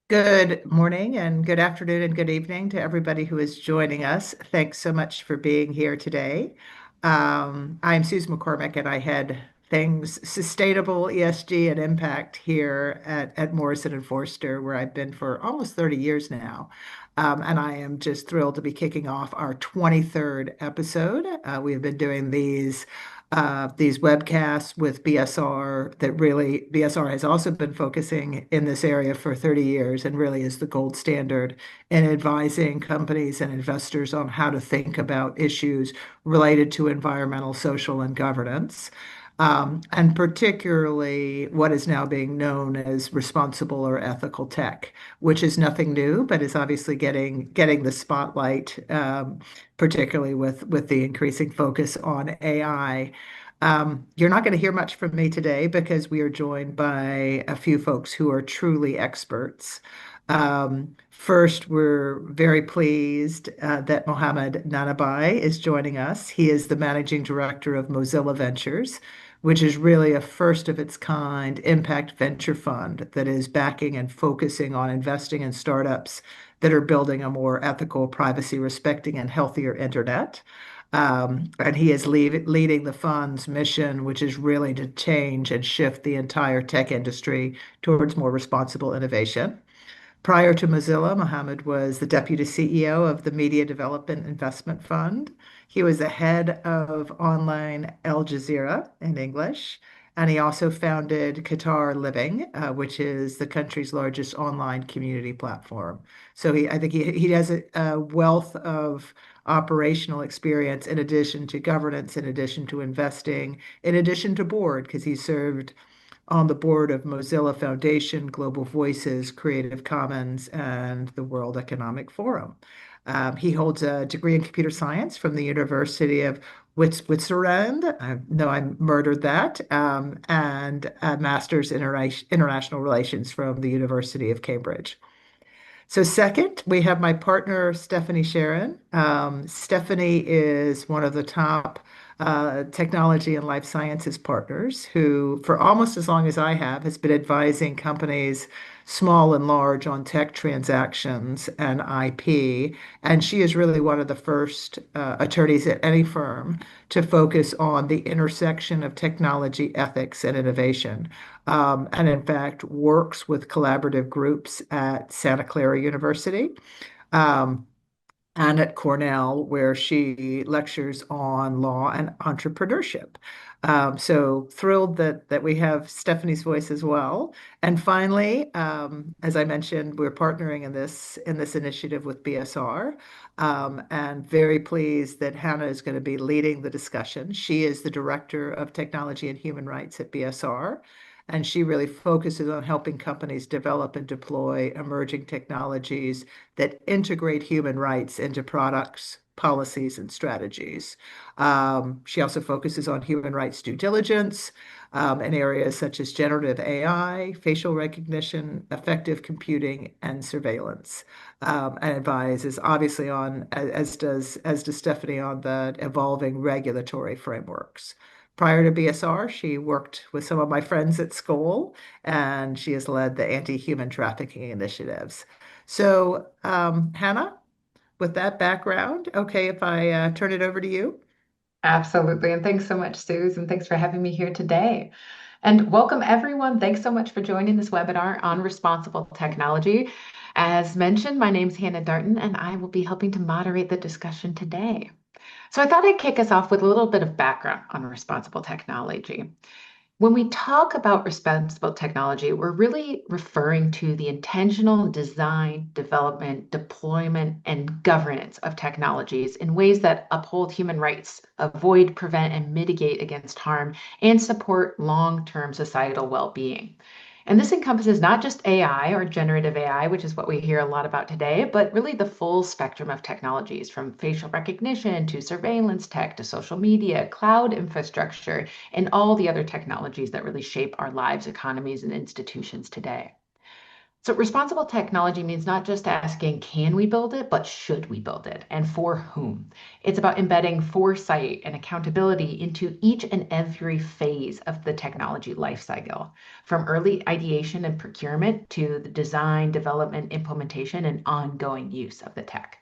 Good morning and good afternoon and good evening to everybody who is joining us. Thanks so much for being here today. I'm Susan McCormick and I head things sustainable ESG and impact here at Morrison and Foerster, where I've been for almost 30 years now. And I am just thrilled to be kicking off our 23rd episode. We have been doing these webcasts with BSR that really BSR has also been focusing in this area for 30 years and really is the gold standard in advising companies and investors on how to think about issues related to environmental, social, and governance. And particularly what is now being known as responsible or ethical tech, which is nothing new, but is obviously getting the spotlight, particularly with the increasing focus on AI. You're not going to hear much from me today because we are joined by a few folks who are truly experts. First, we're very pleased that Mohamed Nanabhay is joining us. He is the managing director of Mozilla Ventures, which is really a first of its kind impact venture fund that is backing and focusing on investing in startups that are building a more ethical, privacy respecting, and healthier internet. And he is leading the fund's mission, which is really to change and shift the entire tech industry towards more responsible innovation. Prior to Mozilla, Mohammed was the deputy CEO of the Media Development Investment Fund. He was the head of online Al Jazeera in English, and he also founded Qatar Living, which is the country's largest online community platform. So I think he has a wealth of operational experience in addition to governance, in addition to investing, in addition to board, because he served on the board of Mozilla Foundation, Global Voices, Creative Commons, and the World Economic Forum. He holds a degree in computer science from the University of Switzerland. I know I murdered that, and a master's in international relations from the University of Cambridge. So second, we have my partner, Stephanie Sharron. Stephanie is one of the top technology and life sciences partners who, for almost as long as I have, has been advising companies, small and large, on tech transactions and IP. And she is really one of the first attorneys at any firm to focus on the intersection of technology, ethics, and innovation. And in fact, works with collaborative groups at Santa Clara University. Um, and at Cornell, where she lectures on law and entrepreneurship. So thrilled that we have Stephanie's voice as well. And finally, as I mentioned, we're partnering in this initiative with BSR, and very pleased that Hannah is going to be leading the discussion. She is the Director of Technology and Human Rights at BSR. And she really focuses on helping companies develop and deploy emerging technologies that integrate human rights into products, policies, and strategies. She also focuses on human rights due diligence in areas such as generative AI, facial recognition, effective computing, and surveillance. And advises obviously on, as does Stephanie, on the evolving regulatory frameworks. Prior to BSR, she worked with some of my friends at school, and she has led the anti-human trafficking initiatives. So, Hannah, with that background, okay, if I turn it over to you. Absolutely. And thanks so much, Suze, and thanks for having me here today. And welcome, everyone. Thanks so much for joining this webinar on responsible technology. As mentioned, my name's Hannah Darnton, and I will be helping to moderate the discussion today. So I thought I'd kick us off with a little bit of background on responsible technology. When we talk about responsible technology, we're really referring to the intentional design, development, deployment, and governance of technologies in ways that uphold human rights, avoid, prevent, and mitigate against harm, and support long-term societal well-being. And this encompasses not just AI or generative AI, which is what we hear a lot about today, but really the full spectrum of technologies from facial recognition to surveillance tech to social media, cloud infrastructure, and all the other technologies that really shape our lives, economies, and institutions today. So responsible technology means not just asking, can we build it, but should we build it and for whom? It's about embedding foresight and accountability into each and every phase of the technology lifecycle, from early ideation and procurement to the design, development, implementation, and ongoing use of the tech.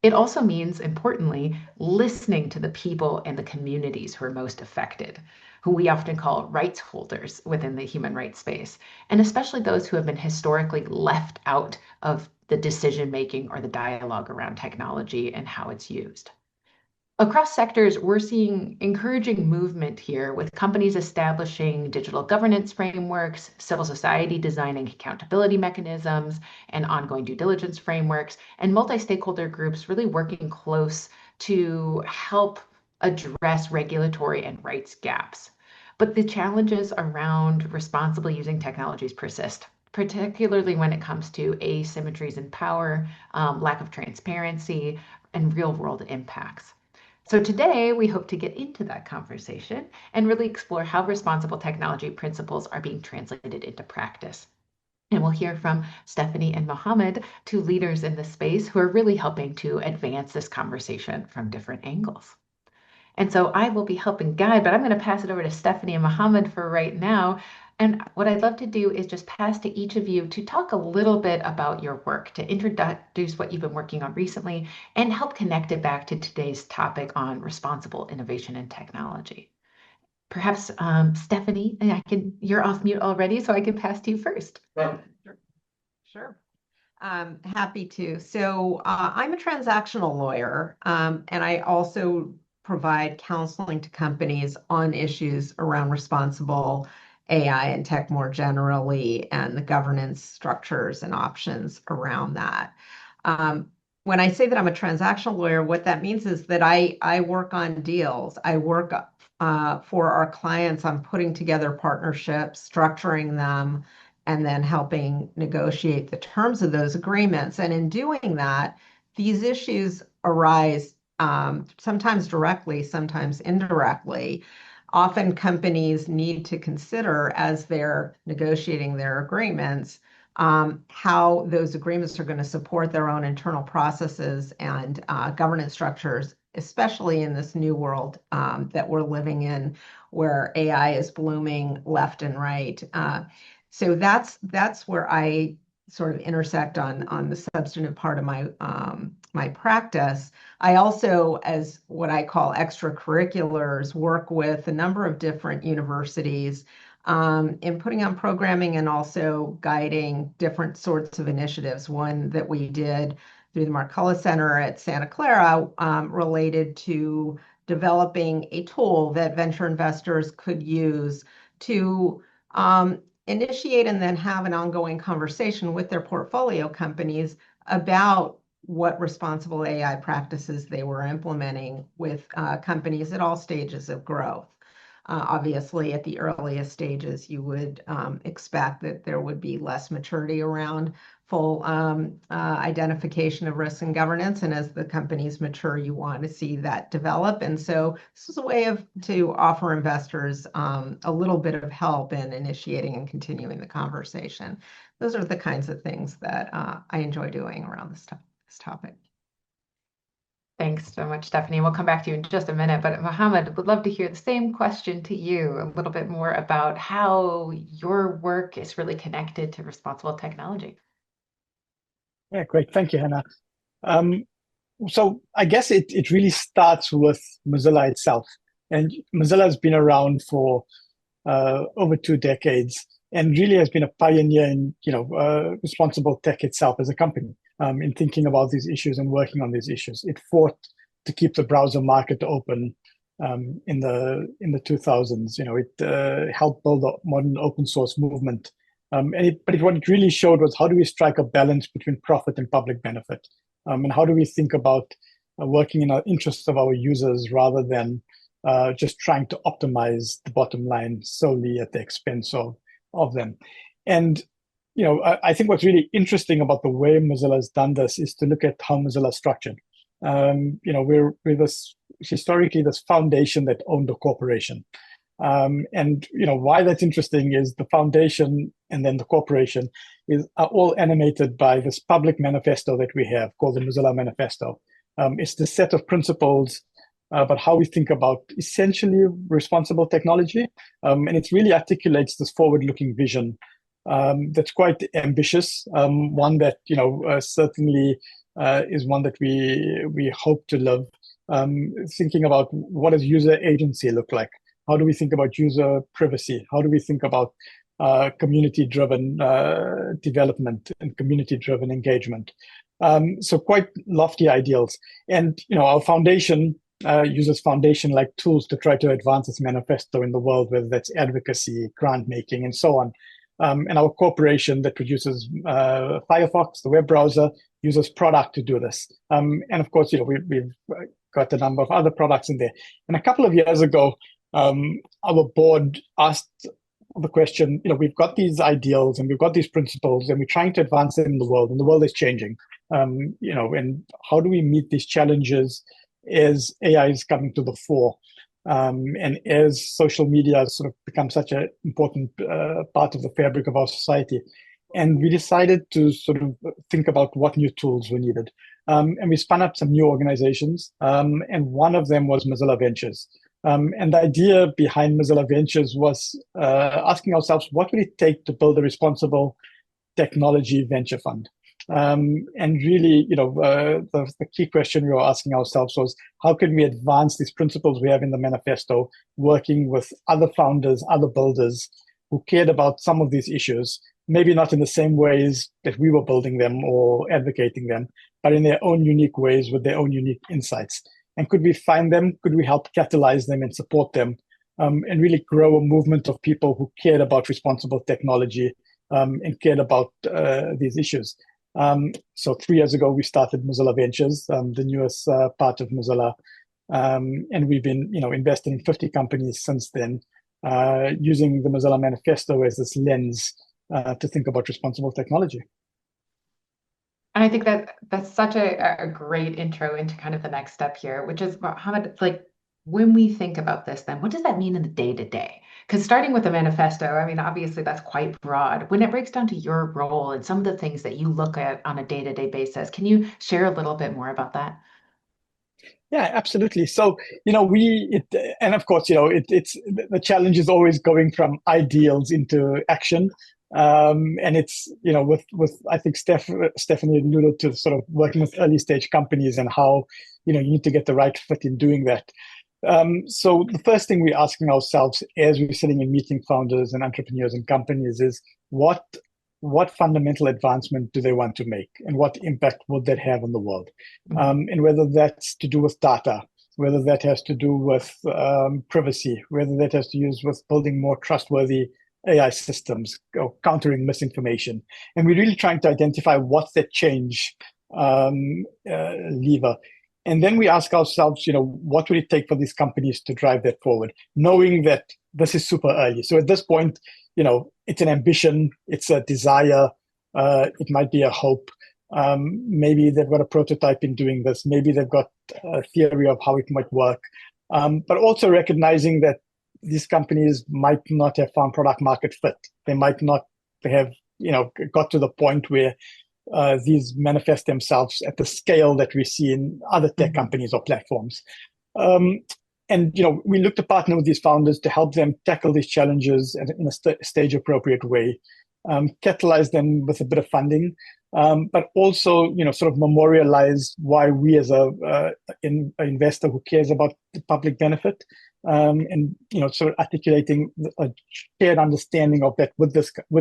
It also means, importantly, listening to the people and the communities who are most affected, who we often call rights holders within the human rights space, and especially those who have been historically left out of the decision making or the dialogue around technology and how it's used. Across sectors, we're seeing encouraging movement here with companies establishing digital governance frameworks, civil society designing accountability mechanisms and ongoing due diligence frameworks, and multi-stakeholder groups really working close to help address regulatory and rights gaps. But the challenges around responsibly using technologies persist, particularly when it comes to asymmetries in power, lack of transparency, and real world impacts. So today, we hope to get into that conversation and really explore how responsible technology principles are being translated into practice. And we'll hear from Stephanie and Mohamed, two leaders in this space who are really helping to advance this conversation from different angles. And so I will be helping guide, but I'm going to pass it over to Stephanie and Mohamed for right now. And what I'd love to do is just pass to each of you to talk a little bit about your work, to introduce what you've been working on recently, and help connect it back to today's topic on responsible innovation and technology. Perhaps Stephanie, you're off mute already, so I can pass to you first. Sure. Sure. Happy to. So I'm a transactional lawyer, and I also provide counseling to companies on issues around responsible AI and tech more generally, and the governance structures and options around that. When I say that I'm a transactional lawyer, what that means is that I work on deals. I work for our clients on putting together partnerships, structuring them, and then helping negotiate the terms of those agreements. And in doing that, these issues arise sometimes directly, sometimes indirectly. Often companies need to consider as they're negotiating their agreements how those agreements are going to support their own internal processes and governance structures, especially in this new world that we're living in, where AI is blooming left and right. So that's where I sort of intersect on the substantive part of my practice. I also, as what I call extracurriculars, work with a number of different universities in putting on programming and also guiding different sorts of initiatives. One that we did through the Marcella Center at Santa Clara related to developing a tool that venture investors could use to initiate and then have an ongoing conversation with their portfolio companies about what responsible AI practices they were implementing with companies at all stages of growth. Obviously, at the earliest stages, you would expect that there would be less maturity around full identification of risk and governance. And as the companies mature, you want to see that develop. And so this is a way to offer investors a little bit of help in initiating and continuing the conversation. Those are the kinds of things that I enjoy doing around this topic. Thanks so much, Stephanie. We'll come back to you in just a minute, but Mohamed, would love to hear the same question to you, a little bit more about how your work is really connected to responsible technology. Yeah, great. Thank you, Hannah. So I guess it really starts with Mozilla itself. And Mozilla has been around for over 2 decades and really has been a pioneer in responsible tech itself as a company, in thinking about these issues and working on these issues. It fought to keep the browser market open in the 2000s. It helped build a modern open source movement. But what it really showed was, how do we strike a balance between profit and public benefit? And how do we think about working in the interests of our users rather than just trying to optimize the bottom line solely at the expense of them? And I think what's really interesting about the way Mozilla has done this is to look at how Mozilla is structured. We're historically this foundation that owned a corporation. And why that's interesting is the foundation and then the corporation are all animated by this public manifesto that we have called the Mozilla Manifesto. It's the set of principles about how we think about essentially responsible technology. And it really articulates this forward-looking vision that's quite ambitious, one that certainly is one that we hope to live. Thinking about what does user agency look like? How do we think about user privacy? How do we think about community-driven development and community-driven engagement? So quite lofty ideals. And our foundation uses foundation-like tools to try to advance its manifesto in the world, whether that's advocacy, grant making, and so on. And our corporation that produces Firefox, the web browser, uses product to do this. And of course, we've got a number of other products in there. And a couple of years ago, our board asked the question, we've got these ideals and we've got these principles and we're trying to advance them in the world, and the world is changing. And how do we meet these challenges as AI is coming to the fore? And as social media has sort of become such an important part of the fabric of our society. And we decided to sort of think about what new tools were needed. And we spun up some new organizations, and one of them was Mozilla Ventures. And the idea behind Mozilla Ventures was asking ourselves, what would it take to build a responsible technology venture fund? And really, the key question we were asking ourselves was, how can we advance these principles we have in the manifesto, working with other founders, other builders who cared about some of these issues, maybe not in the same ways that we were building them or advocating them, but in their own unique ways with their own unique insights. And could we find them? Could we help catalyze them and support them and really grow a movement of people who cared about responsible technology and cared about these issues? So 3 years ago, we started Mozilla Ventures, the newest part of Mozilla. And we've been, investing in 50 companies since then, using the Mozilla Manifesto as this lens to think about responsible technology. And I think that that's such a great intro into kind of the next step here, which is, Mohamed, like when we think about this, then what does that mean in the day to day? Because starting with a manifesto, I mean, obviously that's quite broad. When it breaks down to your role and some of the things that you look at on a day-to-day basis, can you share a little bit more about that? Yeah, absolutely. So, and of course, it's the challenge is always going from ideals into action. And it's, with I think Stephanie alluded to sort of working with early stage companies and how, you need to get the right fit in doing that. So the first thing we're asking ourselves as we're sitting and meeting founders and entrepreneurs and companies is what fundamental advancement do they want to make and what impact would that have on the world? And whether that's to do with data, whether that has to do with privacy, whether that has to do with building more trustworthy AI systems or countering misinformation. And we're really trying to identify what's that change lever. And then we ask ourselves, what would it take for these companies to drive that forward, knowing that this is super early. So at this point, it's an ambition, it's a desire, it might be a hope. Maybe they've got a prototype in doing this. Maybe they've got a theory of how it might work. But also recognizing that these companies might not have found product market fit. They might not have, got to the point where these manifest themselves at the scale that we see in other tech companies or platforms. And we look to partner with these founders to help them tackle these challenges in a stage appropriate way, catalyze them with a bit of funding, but also sort of memorialize why we as an investor who cares about the public benefit, and sort of articulating a shared understanding of that with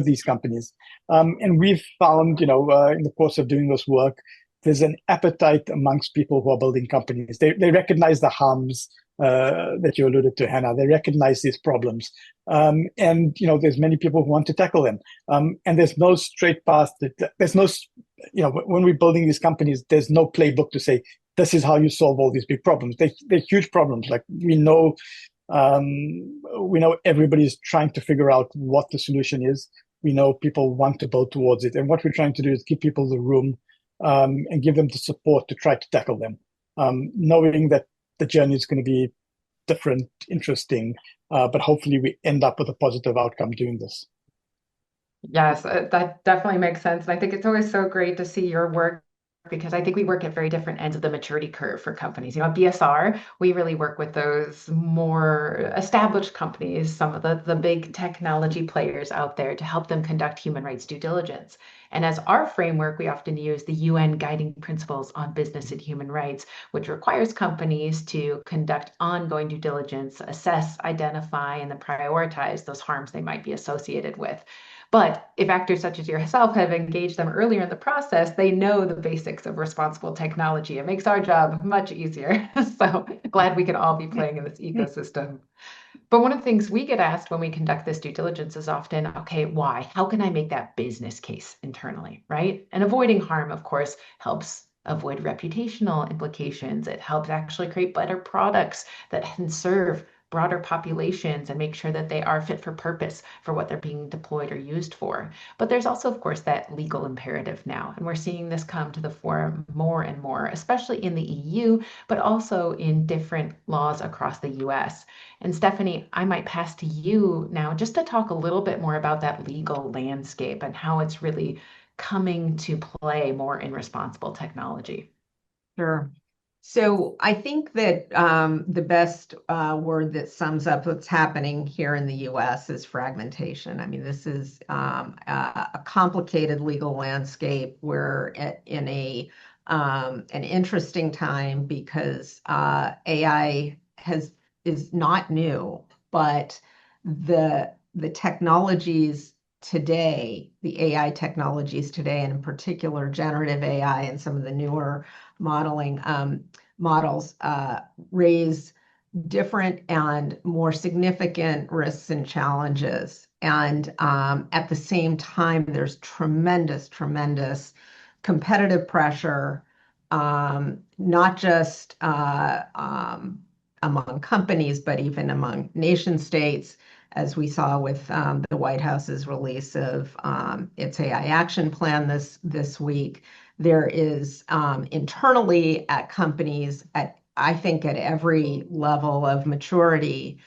these companies. And we've found in the course of doing this work, there's an appetite amongst people who are building companies. They recognize the harms that you alluded to, Hannah. They recognize these problems. And, there's many people who want to tackle them. And there's no straight path. There's no, when we're building these companies, there's no playbook to say, this is how you solve all these big problems. They're huge problems. Like we know everybody's trying to figure out what the solution is. We know people want to build towards it. And what we're trying to do is give people the room and give them the support to try to tackle them, knowing that the journey is going to be different, interesting, but hopefully we end up with a positive outcome doing this. Yes, that definitely makes sense. And I think it's always so great to see your work because I think we work at very different ends of the maturity curve for companies. At BSR, we really work with those more established companies, some of the big technology players out there to help them conduct human rights due diligence. And as our framework, we often use the UN Guiding Principles on Business and Human Rights, which requires companies to conduct ongoing due diligence, assess, identify, and then prioritize those harms they might be associated with. But if actors such as yourself have engaged them earlier in the process, they know the basics of responsible technology. It makes our job much easier. So glad we can all be playing in this ecosystem. But one of the things we get asked when we conduct this due diligence is often, okay, why? How can I make that business case internally, right? And avoiding harm, of course, helps avoid reputational implications. It helps actually create better products that can serve broader populations and make sure that they are fit for purpose for what they're being deployed or used for. But there's also, of course, that legal imperative now. And we're seeing this come to the fore more and more, especially in the EU, but also in different laws across the US. And Stephanie, I might pass to you now just to talk a little bit more about that legal landscape and how it's really coming to play more in responsible technology. Sure. So I think that the best word that sums up what's happening here in the U.S. is fragmentation. I mean, this is a complicated legal landscape. We're in an interesting time because AI is not new, but the technologies today, the AI technologies today, and in particular generative AI and some of the newer modeling models raise different and more significant risks and challenges. And at the same time, there's tremendous competitive pressure, not just among companies, but even among nation states, as we saw with the White House's release of its AI action plan this week. There is internally at companies, I think at every level of maturity,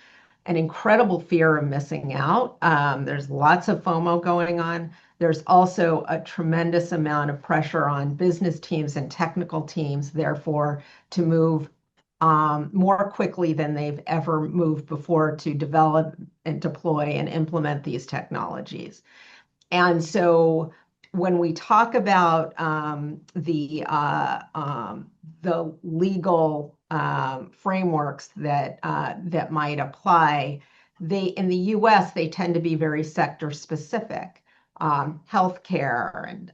an incredible fear of missing out. There's lots of FOMO going on. There's also a tremendous amount of pressure on business teams and technical teams, therefore, to move more quickly than they've ever moved before to develop and deploy and implement these technologies. And so when we talk about the legal frameworks that might apply, in the U.S. they tend to be very sector specific. Healthcare and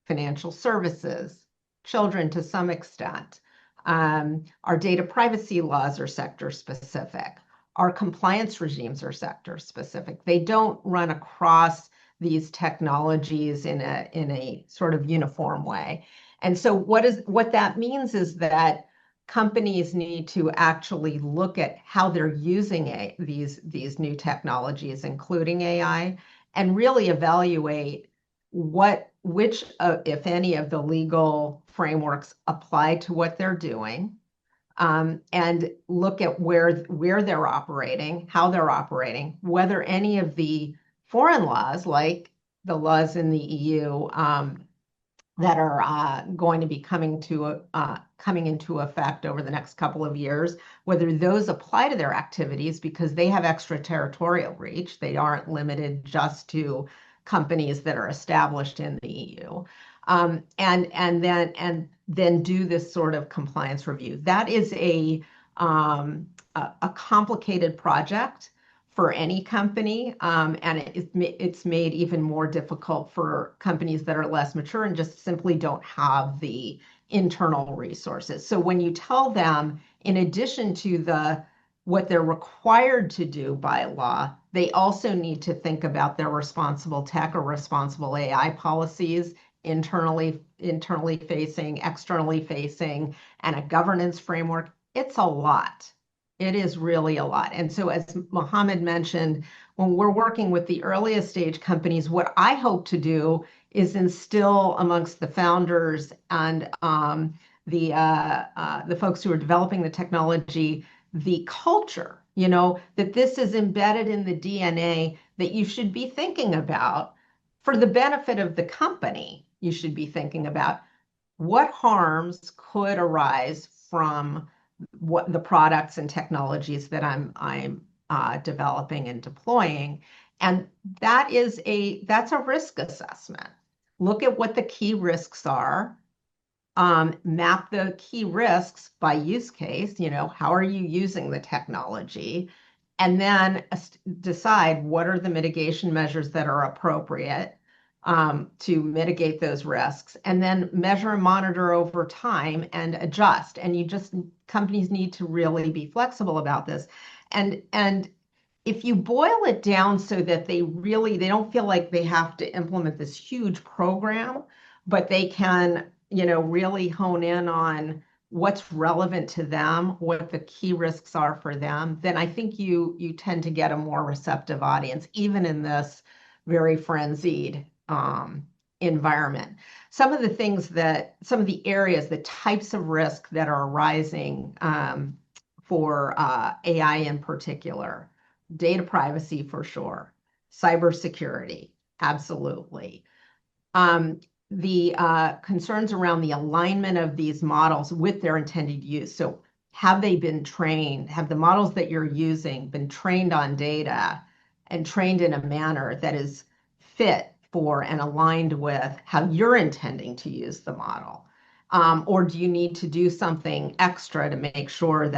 financial services, children to some extent. Our data privacy laws are sector specific. Our compliance regimes are sector specific. They don't run across these technologies in a sort of uniform way. And so what that means is that companies need to actually look at how they're using these new technologies, including AI, and really evaluate which, if any, of the legal frameworks apply to what they're doing, and look at where they're operating, how they're operating, whether any of the foreign laws, like the laws in the EU that are going to be coming into effect over the next couple of years, whether those apply to their activities because they have extraterritorial reach. They aren't limited just to companies that are established in the EU, and then do this sort of compliance review. That is a complicated project for any company, and it's made even more difficult for companies that are less mature and just simply don't have the internal resources. So when you tell them, in addition to what they're required to do by law, they also need to think about their responsible tech or responsible AI policies, internally facing, externally facing, and a governance framework. It's a lot. It is really a lot. And so as Mohamed mentioned, when we're working with the earliest stage companies, what I hope to do is instill amongst the founders and the folks who are developing the technology, the culture, that this is embedded in the DNA that you should be thinking about for the benefit of the company. You should be thinking about what harms could arise from what the products and technologies that I'm developing and deploying. And that's a risk assessment. Look at what the key risks are. Map the key risks by use case, how are you using the technology? And then decide what are the mitigation measures that are appropriate to mitigate those risks, and then measure and monitor over time and adjust. And companies need to really be flexible about this. And if you boil it down so that they don't feel like they have to implement this huge program, but they can, really hone in on what's relevant to them, what the key risks are for them, then I think you tend to get a more receptive audience, even in this very frenzied environment. Some of the areas, the types of risk that are arising for AI in particular, data privacy for sure, cybersecurity, absolutely. The concerns around the alignment of these models with their intended use. So have they been trained? Have the models that you're using been trained on data and trained in a manner that is fit for and aligned with how you're intending to use the model? Or do you need to do something extra to make sure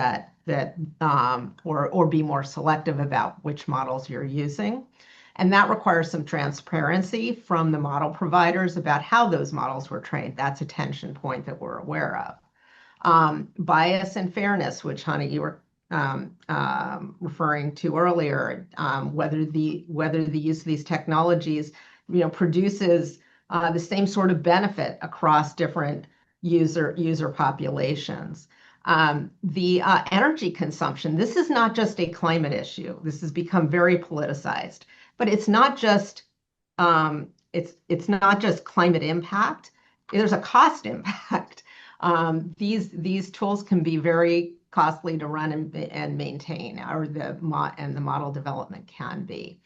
or be more selective about which models you're using? And that requires some transparency from the model providers about how those models were trained. That's a tension point that we're aware of. Bias and fairness, which, Hannah, you were referring to earlier, whether the use of these technologies, produces the same sort of benefit across different user populations. The energy consumption. This is not just a climate issue. This has become very politicized. But it's not just climate impact. There's a cost impact. These tools can be very costly to run and maintain, and the model development can be.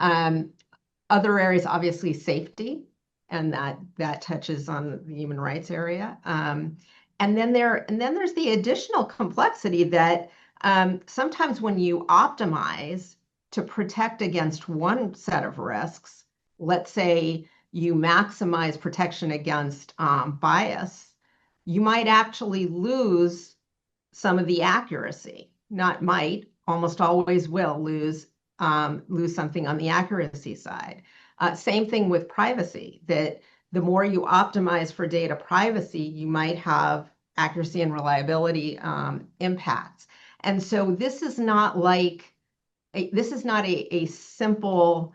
Other areas, obviously, safety, and that touches on the human rights area. And then there's the additional complexity that sometimes when you optimize to protect against one set of risks, let's say you maximize protection against bias, you might actually lose some of the accuracy. Not might, almost always will lose something on the accuracy side. Same thing with privacy, that the more you optimize for data privacy, you might have accuracy and reliability impacts. And so this is not a simple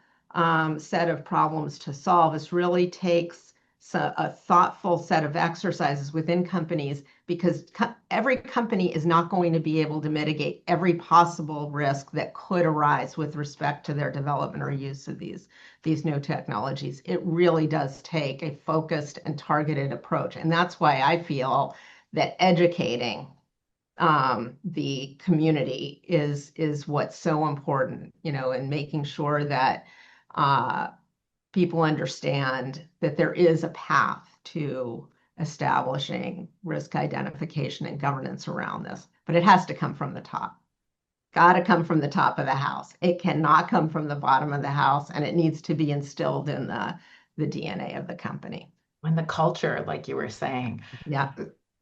set of problems to solve. This really takes a thoughtful set of exercises within companies, because every company is not going to be able to mitigate every possible risk that could arise with respect to their development or use of these new technologies. It really does take a focused and targeted approach. And that's why I feel that educating the community is what's so important, and making sure that people understand that there is a path to establishing risk identification and governance around this. But it has to come from the top. Got to come from the top of the house. It cannot come from the bottom of the house, and it needs to be instilled in the DNA of the company. And the culture, like you were saying. Yeah.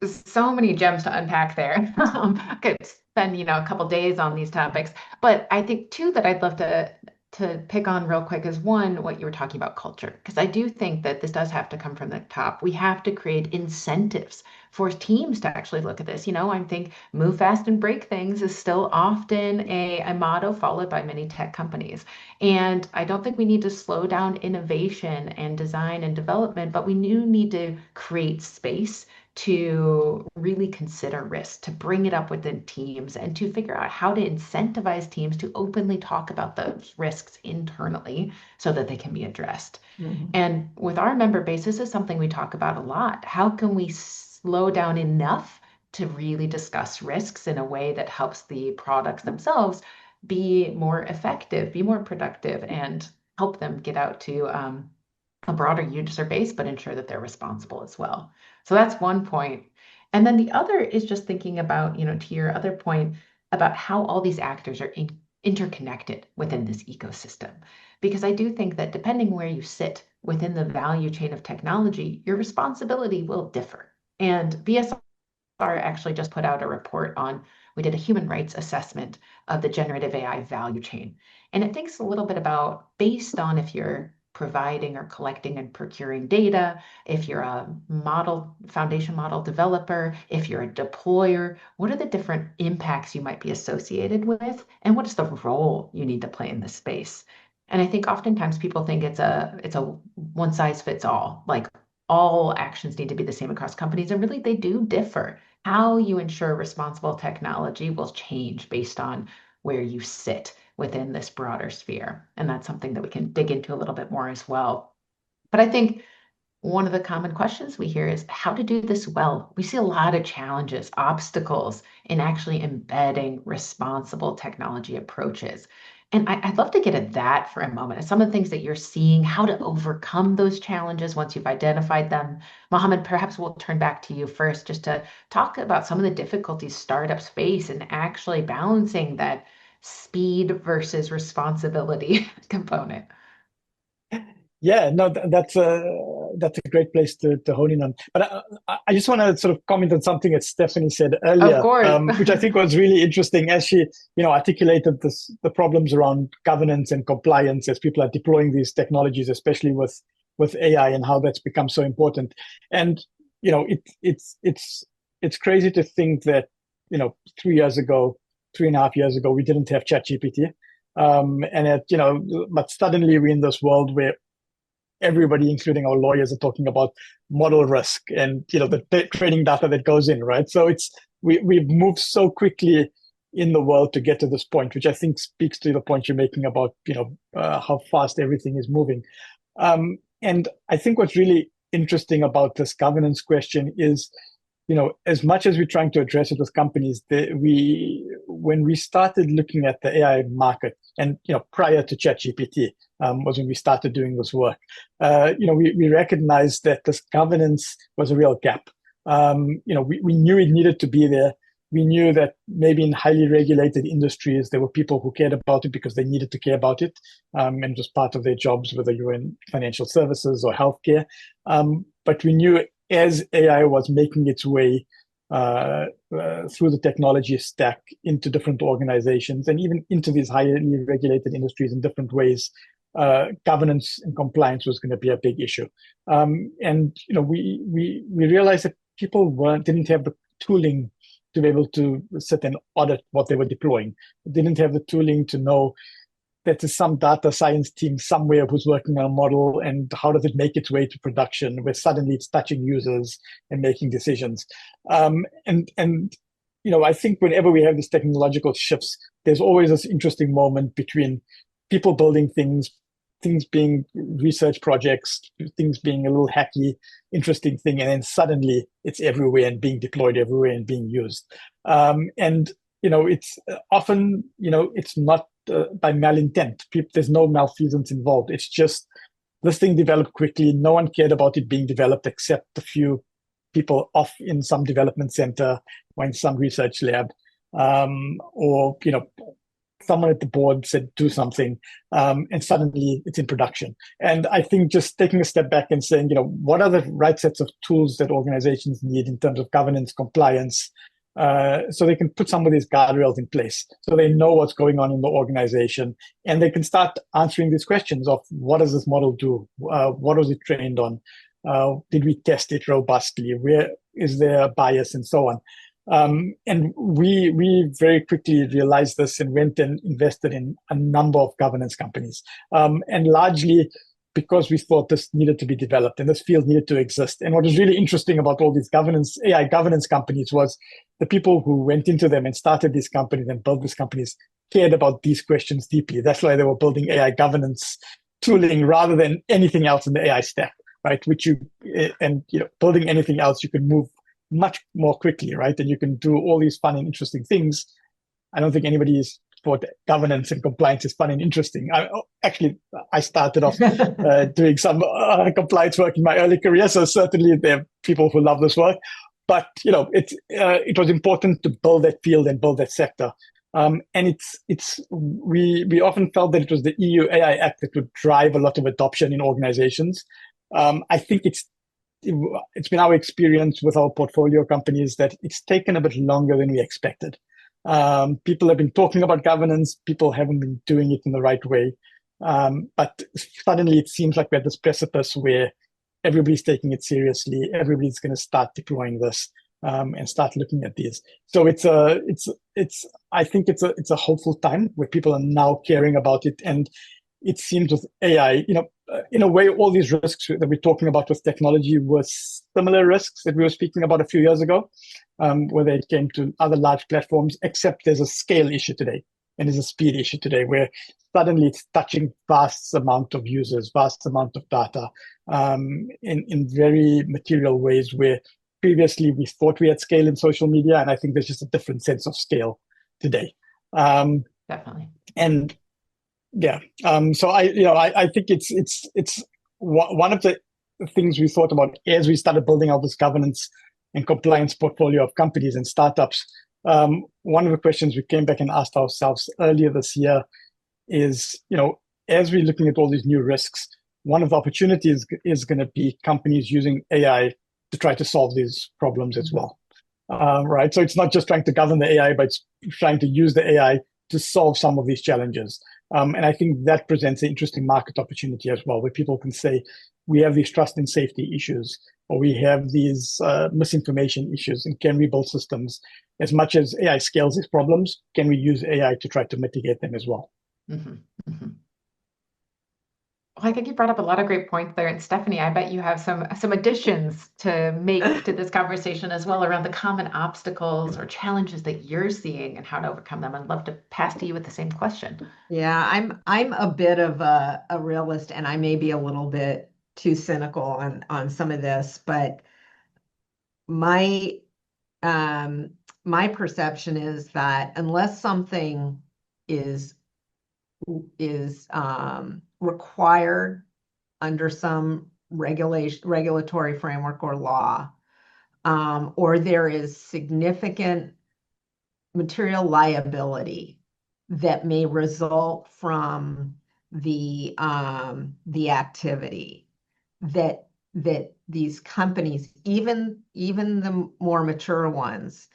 So many gems to unpack there. I could spend, a couple days on these topics. But I think two that I'd love to pick on real quick is one, what you were talking about, culture, because I do think that this does have to come from the top. We have to create incentives for teams to actually look at this. I think move fast and break things is still often a motto followed by many tech companies. And I don't think we need to slow down innovation and design and development, but we do need to create space to really consider risk, to bring it up within teams, and to figure out how to incentivize teams to openly talk about those risks internally so that they can be addressed. Mm-hmm. And with our member base, this is something we talk about a lot. How can we slow down enough to really discuss risks in a way that helps the products themselves be more effective, be more productive, and help them get out to a broader user base, but ensure that they're responsible as well. So that's one point. And then the other is just thinking about, to your other point about how all these actors are interconnected within this ecosystem. Because I do think that depending where you sit within the value chain of technology, your responsibility will differ. And BSR actually just put out a report on, we did a human rights assessment of the generative AI value chain. And it thinks a little bit about, based on if you're providing or collecting and procuring data, if you're a foundation model developer, if you're a deployer, what are the different impacts you might be associated with, and what is the role you need to play in this space? And I think oftentimes people think it's a one size fits all, like all actions need to be the same across companies, and really they do differ. How you ensure responsible technology will change based on where you sit within this broader sphere. And that's something that we can dig into a little bit more as well. But I think one of the common questions we hear is how to do this well. We see a lot of challenges, obstacles in actually embedding responsible technology approaches. And I'd love to get at that for a moment. Some of the things that you're seeing, how to overcome those challenges once you've identified them. Mohamed, perhaps we'll turn back to you first just to talk about some of the difficulties startups face in actually balancing that speed versus responsibility component. Yeah, no, that's a great place to hone in on. But I just want to sort of comment on something that Stephanie said earlier, Of course. which I think was really interesting as she, articulated the problems around governance and compliance as people are deploying these technologies, especially with AI, and how that's become so important. And it's crazy to think that 3.5 years ago, we didn't have ChatGPT, but suddenly we're in this world where everybody, including our lawyers, are talking about model risk and the training data that goes in, right? So we've moved so quickly in the world to get to this point, which I think speaks to the point you're making about how fast everything is moving. And I think what's really interesting about this governance question is, as much as we're trying to address it with companies, when we started looking at the AI market, and prior to ChatGPT, was when we started doing this work. We recognized that this governance was a real gap. We knew it needed to be there. We knew that maybe in highly regulated industries, there were people who cared about it because they needed to care about it, and just part of their jobs, whether you were in financial services or healthcare. But we knew as AI was making its way through the technology stack into different organizations and even into these highly regulated industries in different ways, governance and compliance was going to be a big issue. And we realized that people didn't have the tooling to be able to sit and audit what they were deploying. They didn't have the tooling to know that there's some data science team somewhere who's working on a model, and how does it make its way to production where suddenly it's touching users and making decisions. I think whenever we have these technological shifts, there's always this interesting moment between people building things being research projects, things being a little hacky, interesting thing, and then suddenly it's everywhere and being deployed everywhere and being used. It's often, it's not by malintent. There's no malfeasance involved. It's just this thing developed quickly. No one cared about it being developed except a few people off in some development center or in some research lab, or someone at the board said do something, and suddenly it's in production. And I think just taking a step back and saying, what are the right sets of tools that organizations need in terms of governance, compliance, so they can put some of these guardrails in place so they know what's going on in the organization, and they can start answering these questions of what does this model do? What was it trained on? Did we test it robustly? Where is there a bias, and so on? And we very quickly realized this and went and invested in a number of governance companies, and largely because we thought this needed to be developed and this field needed to exist. And what was really interesting about all these AI governance companies was the people who went into them and started these companies and built these companies cared about these questions deeply. That's why they were building AI governance tooling rather than anything else in the AI stack, right? Building anything else, you could move much more quickly, right? And you can do all these fun and interesting things. I don't think anybody's thought governance and compliance is fun and interesting. I started off doing some compliance work in my early career, so certainly there are people who love this work. But it was important to build that field and build that sector. And we often felt that it was the EU AI Act that would drive a lot of adoption in organizations. I think it's been our experience with our portfolio companies that it's taken a bit longer than we expected. People have been talking about governance, people haven't been doing it in the right way. But suddenly it seems like we're at this precipice where everybody's taking it seriously, everybody's going to start deploying this and start looking at these. So I think it's a hopeful time where people are now caring about it. And it seems with AI, in a way, all these risks that we're talking about with technology were similar risks that we were speaking about a few years ago, where they came to other large platforms, except there's a scale issue today and there's a speed issue today where suddenly it's touching vast amount of users, vast amount of data in very material ways where previously we thought we had scale in social media. And I think there's just a different sense of scale today. Definitely. And yeah. So I think it's one of the things we thought about as we started building out this governance and compliance portfolio of companies and startups. One of the questions we came back and asked ourselves earlier this year is, as we're looking at all these new risks, one of the opportunities is going to be companies using AI to try to solve these problems as well. Right. So it's not just trying to govern the AI, but it's trying to use the AI to solve some of these challenges. And I think that presents an interesting market opportunity as well, where people can say, we have these trust and safety issues, or we have these misinformation issues, and can we build systems? As much as AI scales these problems, can we use AI to try to mitigate them as well? Mm-hmm. Mm-hmm. Well, I think you brought up a lot of great points there. And Stephanie, I bet you have some additions to make to this conversation as well around the common obstacles or challenges that you're seeing and how to overcome them. I'd love to pass to you with the same question. Yeah, I'm a bit of a realist, and I may be a little bit too cynical on some of this, but my my perception is that unless something is required under some regulatory framework or law, or there is significant material liability that may result from the activity, that these companies, even the more mature ones,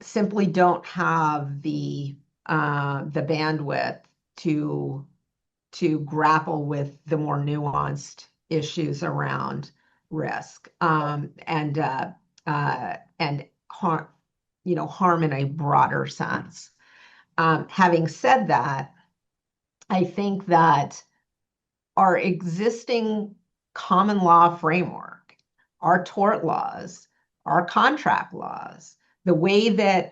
simply don't have the bandwidth to grapple with the more nuanced issues around risk and harm, harm in a broader sense. Having said that, I think that our existing common law framework, our tort laws, our contract laws, the way that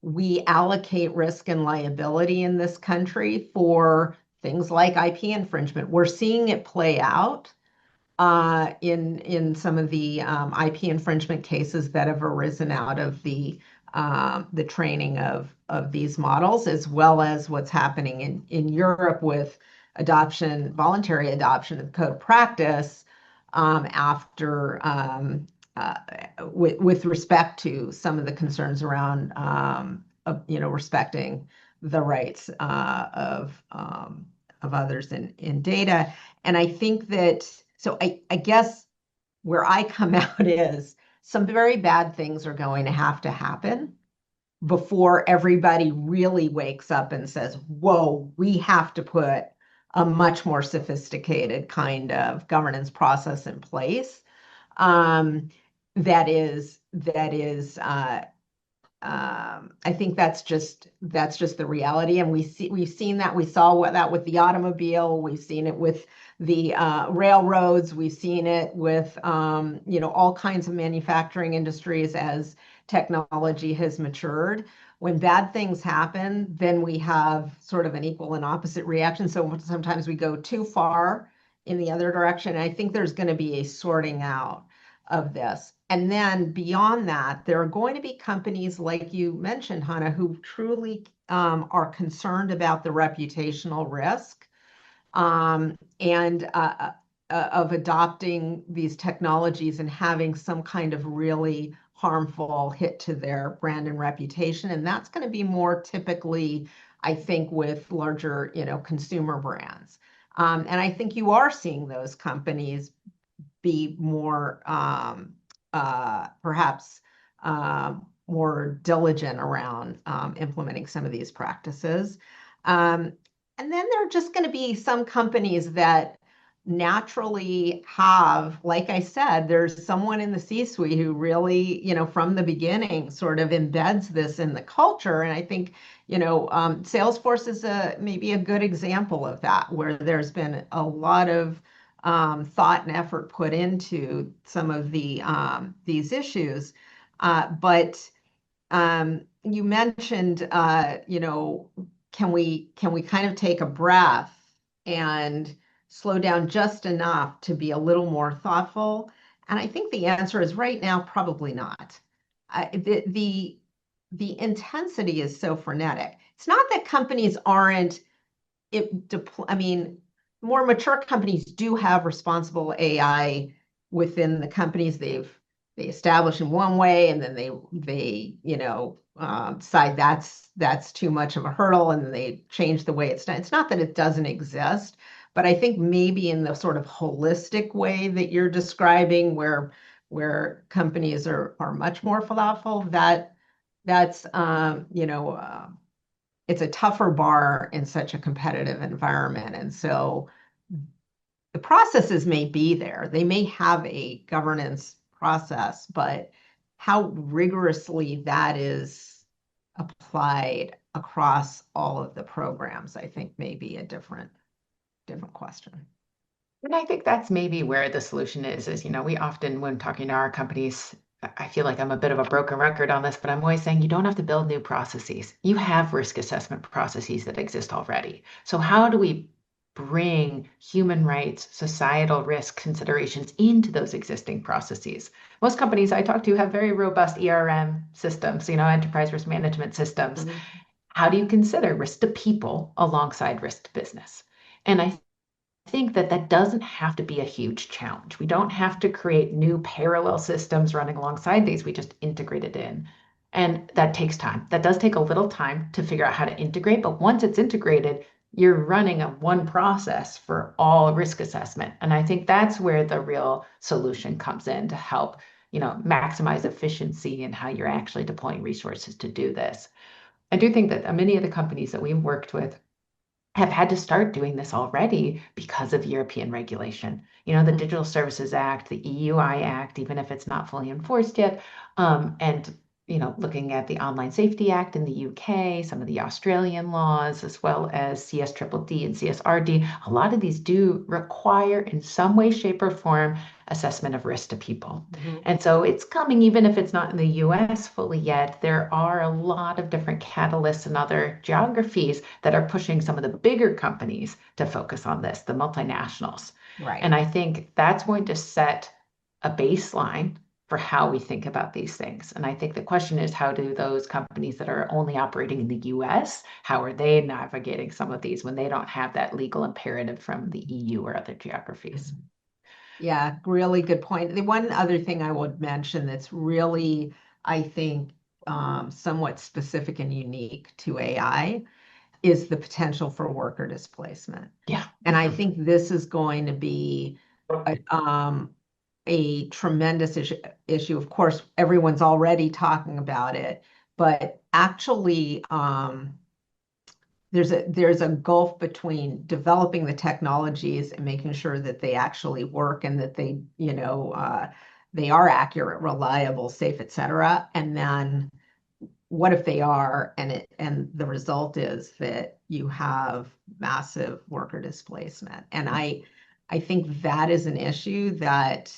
we allocate risk and liability in this country for things like IP infringement, we're seeing it play out in some of the IP infringement cases that have arisen out of the training of these models, as well as what's happening in Europe with voluntary adoption of code of practice after with respect to some of the concerns around respecting the rights of others in data. And I think that, so I guess where I come out is some very bad things are going to happen before everybody really wakes up and says, whoa, we have to put a much more sophisticated kind of governance process in place. I think that's just the reality, and we've seen that. We saw that with the automobile. We've seen it with the railroads. We've seen it with all kinds of manufacturing industries as technology has matured. When bad things happen, then we have sort of an equal and opposite reaction. So sometimes we go too far in the other direction. And I think there's going to be a sorting out of this. And then beyond that, there are going to be companies like you mentioned, Hannah, who truly are concerned about the reputational risk and of adopting these technologies and having some kind of really harmful hit to their brand and reputation. And that's going to be more typically, I think, with larger, consumer brands. And I think you are seeing those companies be more, perhaps, more diligent around implementing some of these practices. Um, and then there are just going to be some companies that naturally have, like I said, there's someone in the C-suite who really, from the beginning sort of embeds this in the culture. And I think, Salesforce is maybe a good example of that, where there's been a lot of thought and effort put into some of these issues. But you mentioned, can we kind of take a breath and slow down just enough to be a little more thoughtful? And I think the answer is right now, probably not. The intensity is so frenetic. It's not that companies aren't I mean, more mature companies do have responsible AI within the companies they establish in one way, and then they decide that's too much of a hurdle, and then they change the way it's done. It's not that it doesn't exist, but I think maybe in the sort of holistic way that you're describing, where companies are much more thoughtful, that's it's a tougher bar in such a competitive environment. And so the processes may be there. They may have a governance process, but how rigorously that is applied across all of the programs, I think may be a different question. And I think that's maybe where the solution is, we often, when talking to our companies, I feel like I'm a bit of a broken record on this, but I'm always saying you don't have to build new processes. You have risk assessment processes that exist already. So how do we bring human rights, societal risk considerations into those existing processes? Most companies I talk to have very robust ERM systems, enterprise risk management systems. Mhm. How do you consider risk to people alongside risk to business? And I think that doesn't have to be a huge challenge. We don't have to create new parallel systems running alongside these. We just integrate it in. And that takes time. That does take a little time to figure out how to integrate. But once it's integrated, you're running a one process for all risk assessment. And I think that's where the real solution comes in to help, maximize efficiency and how you're actually deploying resources to do this. I do think that many of the companies that we've worked with have had to start doing this already because of European regulation. The Digital Services Act, the EUI Act, even if it's not fully enforced yet, and looking at the Online Safety Act in the UK, some of the Australian laws, as well as CSDDD and CSRD, a lot of these do require in some way, shape, or form assessment of risk to people. Mhm. And so it's coming, even if it's not in the US fully yet, there are a lot of different catalysts and other geographies that are pushing some of the bigger companies to focus on this, the multinationals. Right. And I think that's going to set a baseline for how we think about these things. And I think the question is, how do those companies that are only operating in the US, how are they navigating some of these when they don't have that legal imperative from the EU or other geographies? Yeah, really good point. The one other thing I would mention that's really, I think, somewhat specific and unique to AI is the potential for worker displacement. Yeah. And I think this is going to be a tremendous issue. Of course, everyone's already talking about it, but actually, there's a gulf between developing the technologies and making sure that they actually work and that they are accurate, reliable, safe, et cetera. And then what if they are, and the result is that you have massive worker displacement. And I think that is an issue that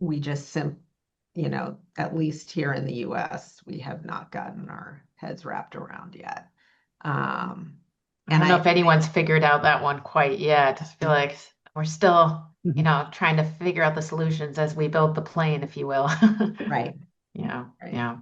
we just at least here in the US, we have not gotten our heads wrapped around yet. I don't know if anyone's figured out that one quite yet. I feel like we're still trying to figure out the solutions as we build the plane, if you will. Right. Yeah, Right. yeah.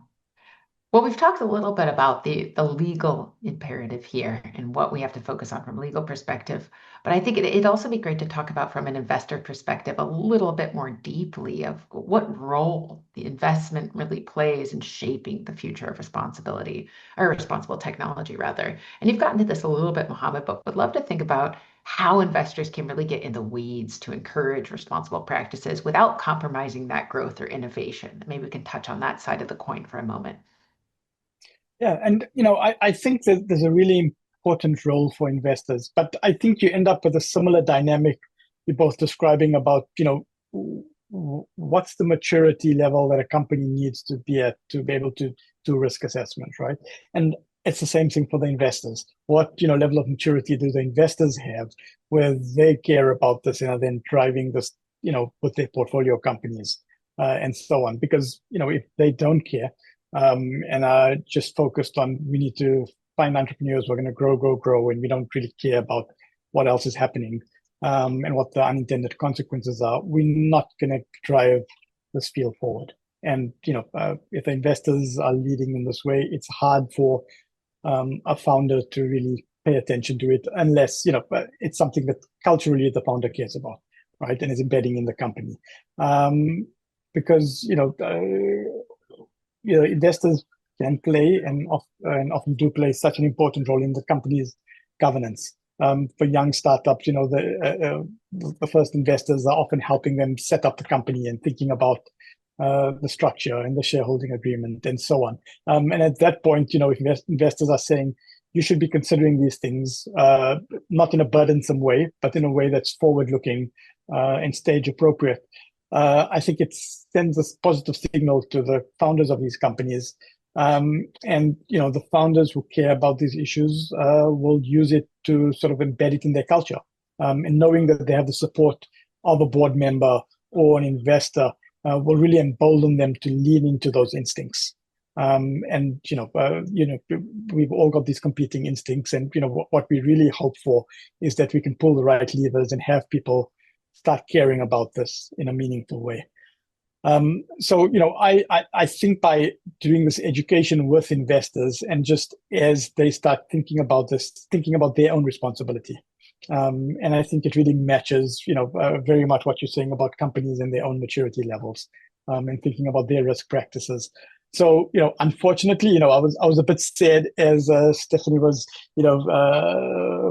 Well, we've talked a little bit about the legal imperative here and what we have to focus on from a legal perspective. But I think it'd also be great to talk about from an investor perspective a little bit more deeply of what role the investment really plays in shaping the future of responsibility or responsible technology, rather. And you've gotten to this a little bit, Mohammed, but would love to think about how investors can really get in the weeds to encourage responsible practices without compromising that growth or innovation. Maybe we can touch on that side of the coin for a moment. Yeah, and I think that there's a really important role for investors, but I think you end up with a similar dynamic you're both describing about, what's the maturity level that a company needs to be at to be able to do risk assessment, right? And it's the same thing for the investors. What, level of maturity do the investors have where they care about this and are then driving this, with their portfolio companies, and so on? Because, if they don't care, and are just focused on, we need to find entrepreneurs, we're going to grow, and we don't really care about what else is happening, and what the unintended consequences are, we're not going to drive this field forward. And if the investors are leading in this way, it's hard for a founder to really pay attention to it unless it's something that culturally the founder cares about, right, and is embedding in the company. Because investors can play and often do play such an important role in the company's governance. For young startups, the first investors are often helping them set up the company and thinking about the structure and the shareholding agreement and so on. And at that point, if investors are saying you should be considering these things, not in a burdensome way, but in a way that's forward-looking and stage appropriate, I think it sends a positive signal to the founders of these companies. And the founders who care about these issues will use it to sort of embed it in their culture. And knowing that they have the support of a board member or an investor will really embolden them to lean into those instincts. And we've all got these competing instincts, and what we really hope for is that we can pull the right levers and have people start caring about this in a meaningful way. So I think by doing this education with investors, and just as they start thinking about this, thinking about their own responsibility, and I think it really matches very much what you're saying about companies and their own maturity levels, and thinking about their risk practices. So unfortunately, I was a bit sad as Stephanie was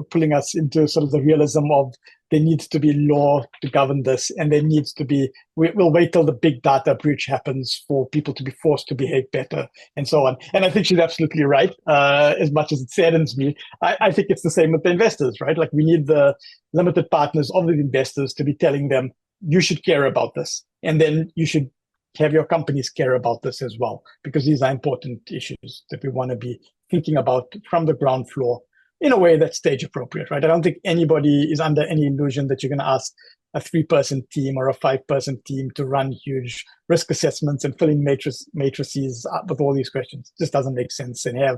pulling us into sort of the realism of there needs to be law to govern this, and there needs to be, we'll wait till the big data breach happens for people to be forced to behave better and so on. And I think she's absolutely right. As much as it saddens me, I think it's the same with the investors, right? Like, we need the limited partners of the investors to be telling them, you should care about this, and then you should have your companies care about this as well, because these are important issues that we want to be thinking about from the ground floor in a way that's stage appropriate, right? I don't think anybody is under any illusion that you're going to ask a 3-person team or a 5-person team to run huge risk assessments and fill in matrices with all these questions. It just doesn't make sense, and have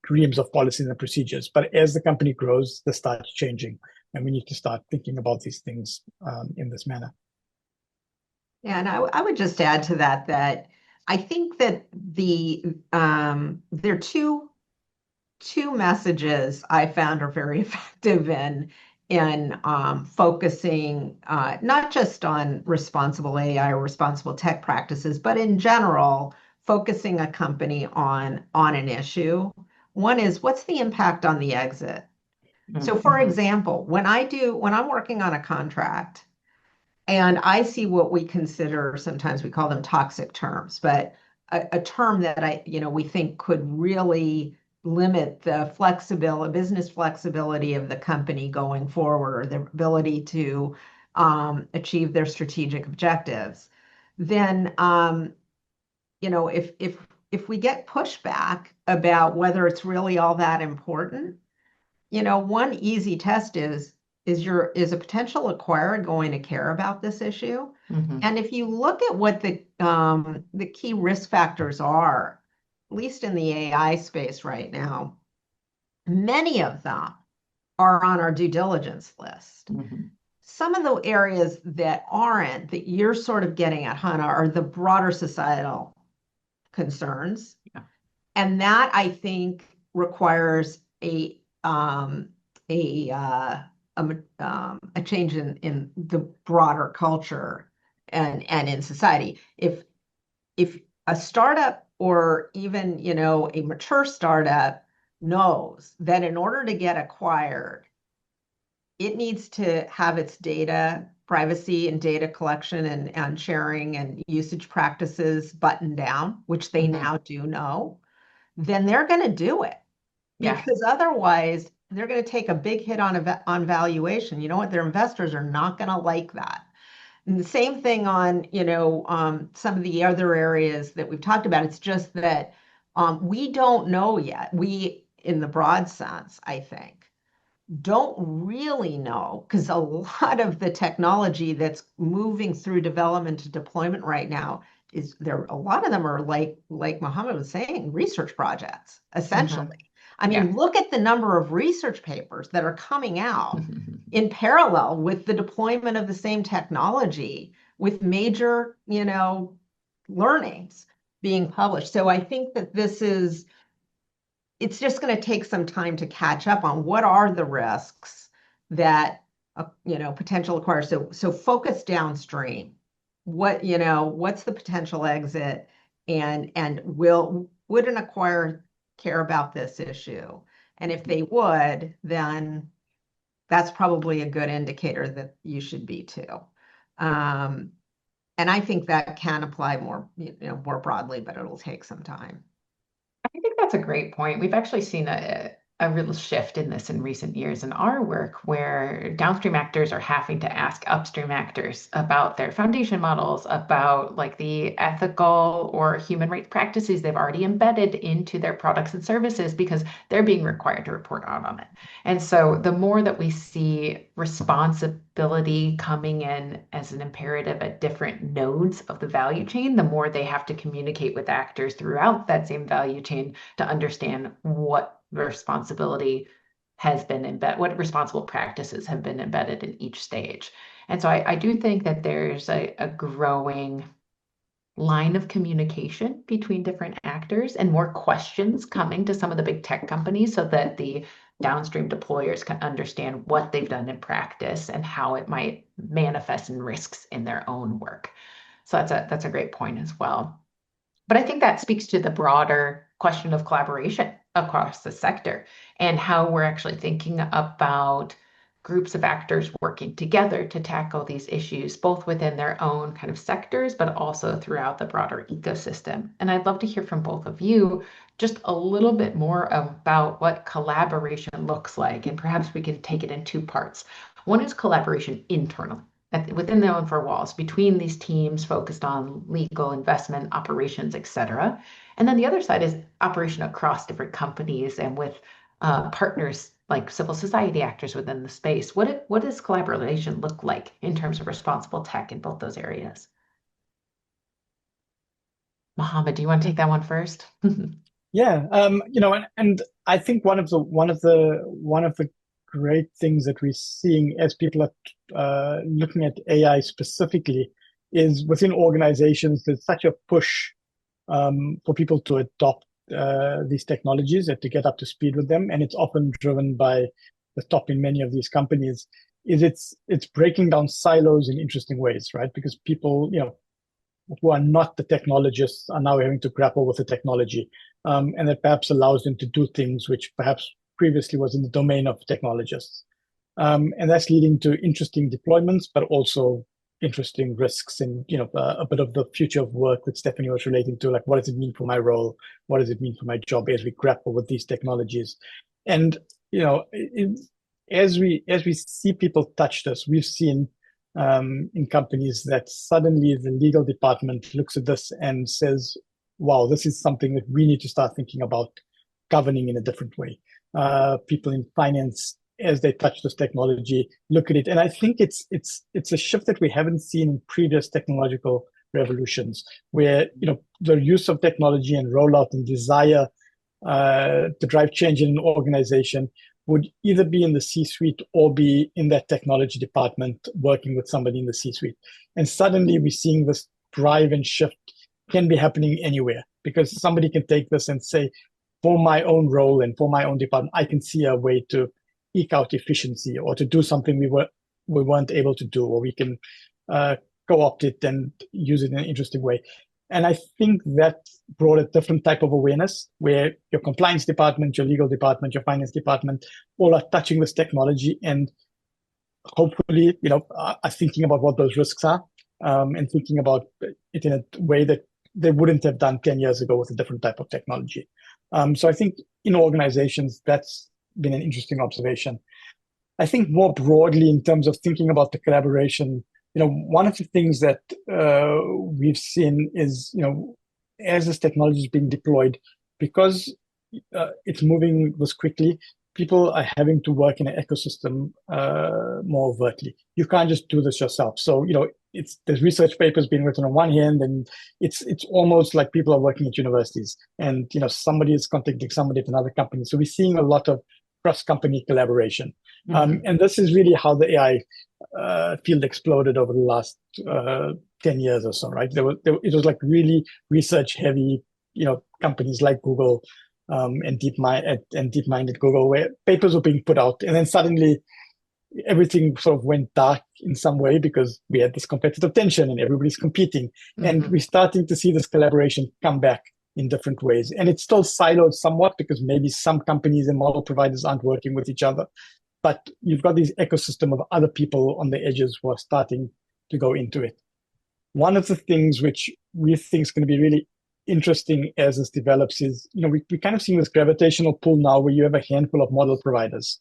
dreams of policies and procedures. But as the company grows, this starts changing, and we need to start thinking about these things in this manner. Yeah, and I would just add to that I think that there are two messages I found are very effective in focusing not just on responsible AI or responsible tech practices, but in general, focusing a company on an issue. One is, what's the impact on the exit? So for example, when I'm working on a contract, and I see what we consider, sometimes we call them toxic terms, but a term that we think could really limit the business flexibility of the company going forward, or their ability to achieve their strategic objectives. Then, if we get pushback about whether it's really all that important, one easy test is a potential acquirer going to care about this issue? Mm-hmm. And if you look at what the key risk factors are, at least in the AI space right now, many of them are on our due diligence list. Mm-hmm. some of the areas that aren't, that you're sort of getting at, Hannah, are the broader societal concerns. Yeah. And that I think requires a change in the broader culture and in society. If a startup or even, a mature startup knows that in order to get acquired, it needs to have its data privacy and data collection and sharing and usage practices buttoned down, which they now do know, then they're going to do it. Yeah. Because otherwise, they're going to take a big hit on valuation. You know what? Their investors are not going to like that. And the same thing on, some of the other areas that we've talked about. It's just that we don't know yet. We, in the broad sense, I think, don't really know, because a lot of the technology that's moving through development to deployment right now a lot of them are like Mohamed was saying, research projects, essentially. I mean, look at the number of research papers that are coming out in parallel with the deployment of the same technology with major, learnings being published. So I think that it's just going to take some time to catch up on what are the risks that, potential acquirers. So focus downstream. What's the potential exit, and would an acquirer care about this issue? And if they would, then that's probably a good indicator that you should be too. And I think that can apply more broadly, but it'll take some time. I think that's a great point. We've actually seen a real shift in this in recent years in our work, where downstream actors are having to ask upstream actors about their foundation models, about like the ethical or human rights practices they've already embedded into their products and services, because they're being required to report out on it. And so the more that we see responsibility coming in as an imperative at different nodes of the value chain, the more they have to communicate with actors throughout that same value chain to understand what responsibility has been embedded, what responsible practices have been embedded in each stage. And so I do think that there's a growing line of communication between different actors and more questions coming to some of the big tech companies, so that the downstream deployers can understand what they've done in practice and how it might manifest in risks in their own work. So that's a great point as well. But I think that speaks to the broader question of collaboration across the sector and how we're actually thinking about groups of actors working together to tackle these issues, both within their own kind of sectors, but also throughout the broader ecosystem. And I'd love to hear from both of you just a little bit more about what collaboration looks like. And perhaps we can take it in two parts. One is collaboration internally, within their own four walls, between these teams focused on legal, investment, operations, et cetera. And then the other side is operation across different companies and with partners like civil society actors within the space. What does collaboration look like in terms of responsible tech in both those areas? Mohamed, do you want to take that one first? Yeah, and I think one of the great things that we're seeing as people are looking at AI specifically is within organizations, there's such a push for people to adopt these technologies and to get up to speed with them, and it's often driven by the top in many of these companies. It's breaking down silos in interesting ways, right? Because people, who are not the technologists are now having to grapple with the technology, and that perhaps allows them to do things which perhaps previously was in the domain of technologists. And that's leading to interesting deployments, but also interesting risks and, a bit of the future of work that Stephanie was relating to, like, what does it mean for my role? What does it mean for my job as we grapple with these technologies? And, as we see people touch this, we've seen in companies that suddenly the legal department looks at this and says, wow, this is something that we need to start thinking about governing in a different way. People in finance, as they touch this technology, look at it. And I think it's a shift that we haven't seen in previous technological revolutions, where, the use of technology and rollout and desire to drive change in an organization would either be in the C-suite or be in that technology department working with somebody in the C-suite. And suddenly we're seeing this drive and shift can be happening anywhere, because somebody can take this and say, for my own role and for my own department, I can see a way to eke out efficiency or to do something we weren't able to do, or we can co-opt it and use it in an interesting way. And I think that brought a different type of awareness where your compliance department, your legal department, your finance department, all are touching this technology and hopefully, are thinking about what those risks are, and thinking about it in a way that they wouldn't have done 10 years ago with a different type of technology. So I think in organizations, that's been an interesting observation. I think more broadly, in terms of thinking about the collaboration, one of the things that we've seen is, as this technology is being deployed, because it's moving this quickly, people are having to work in an ecosystem more overtly. You can't just do this yourself. So, there's research papers being written on one hand, and it's almost like people are working at universities, and somebody is contacting somebody at another company. So we're seeing a lot of cross-company collaboration. And this is really how the AI field exploded over the last 10 years or so, right? It was like really research-heavy, companies like Google and DeepMind at Google, where papers were being put out, and then suddenly everything sort of went dark in some way because we had this competitive tension and everybody's competing. And we're starting to see this collaboration come back in different ways. And it's still siloed somewhat because maybe some companies and model providers aren't working with each other. But you've got this ecosystem of other people on the edges who are starting to go into it. One of the things which we think is going to be really interesting as this develops is, we kind of seeing this gravitational pull now where you have a handful of model providers